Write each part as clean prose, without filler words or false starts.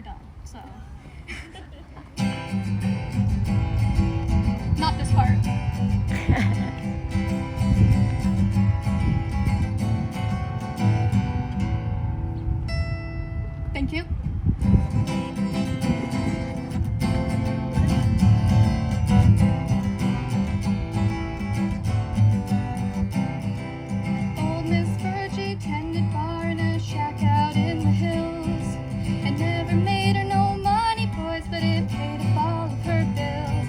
never done, so. Not this part. Thank you. Old Miss Virgie tended bar in a shack out in the hills. It never made her no money, boys, but it paid up all of her bills.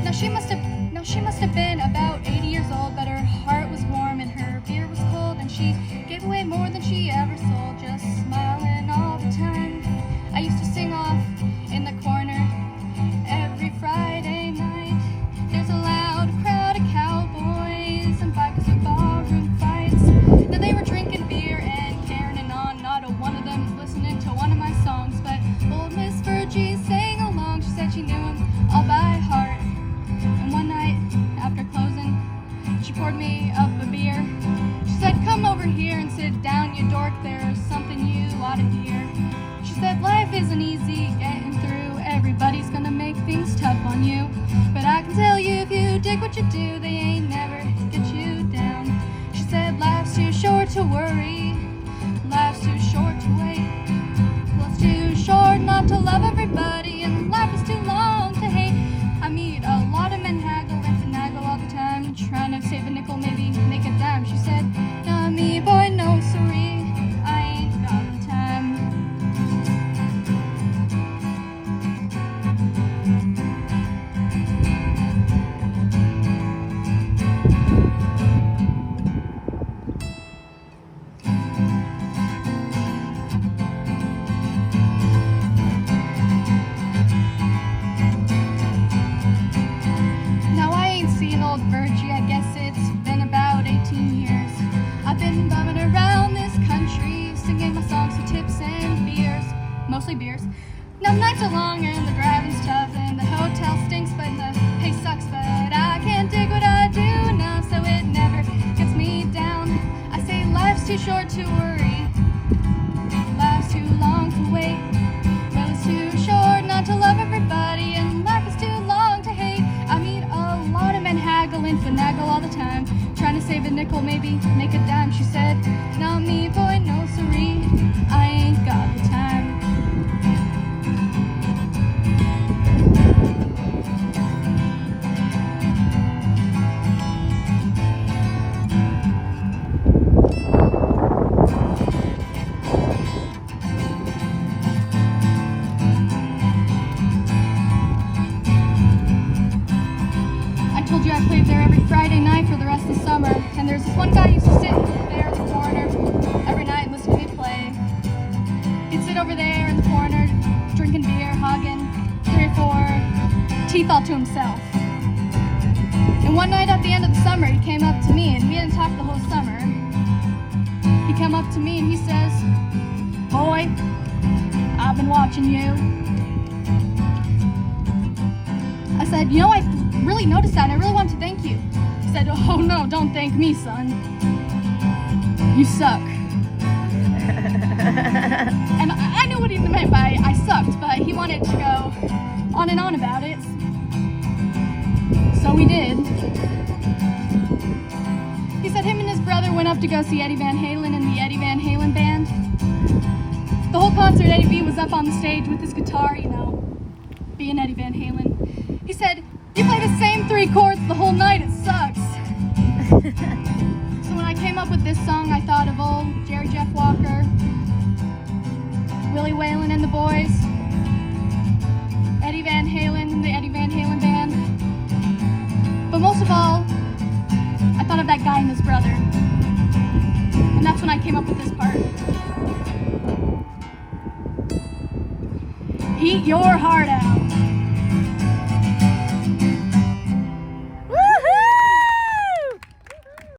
Now she must have been about 80 years old, but her heart was warm and her beer was cold, and she gave away more than she ever sold, just smiling all the time. I used to sing off in the corner every Friday night. There's a loud crowd of cowboys and bikers with ballroom fights. Now they were drinking beer and carrying on. Not a one of them was listening to one of my songs, but old Miss Virgie sang along. She said she knew them all by heart. And one night after closing, she poured me up a beer. She said, "Come over here and sit down, you dork. There's something you ought to hear." She said, "Life isn't easy getting through. Everybody's gonna make things tough on you. But I can tell you, if you dig what you do, they ain't never get you down." She said, "Life's too short to worry. Life's too short to wait. Well, it's too short not to love everybody, and life is too long to hate." I meet a lot of men haggle and finagle all the time, trying to save a nickel, maybe make a dime. She said, "Not me, boy, no sorry. I ain't got the time." Now I ain't seen old Virgie, I guess it's been about 18 years. I've been bumming around this country, singing my songs for tips and beers, mostly beers. Now nights are long and the driving's tough, and the hotel stinks, but the pay sucks. But I can't dig what I do now, so it never gets me down. I say life's too short to worry, life's too long to wait. Well, it's too short not to love everybody, and life is too long to hate. I meet a lot of men haggle and finagle all the time, trying to save a nickel, maybe make a dime. She said, "Not me, boy, no sorry. I ain't got the time." I told you I played there every Friday night for the rest of the summer, and there's this one guy who used to sit there in the corner every night and listen to me play. He'd sit over there in the corner, drinking beer, hogging 3 or 4 teeth all to himself. And one night at the end of the summer, he came up to me, and we hadn't talked the whole summer. He came up to me and he says, "Boy, I've been watching you." I said, "You know, I really noticed that, and I really want to thank you." He said, "Oh no, don't thank me, son. You suck." And I knew what he meant by I sucked, but he wanted to go on and on about it. So we did. He said him and his brother went up to go see Eddie Van Halen in the Eddie Van Halen band. The whole concert, Eddie V was up on the stage with his guitar, you know, being Eddie Van Halen. He said, "You play the same 3 chords the whole night, it sucks." So when I came up with this song, I thought of old Jerry Jeff Walker, Willie Whalen and the Boys, Eddie Van Halen, the Eddie Van Halen band. But most of all, I thought of that guy and his brother. And that's when I came up with this part. Eat your heart out.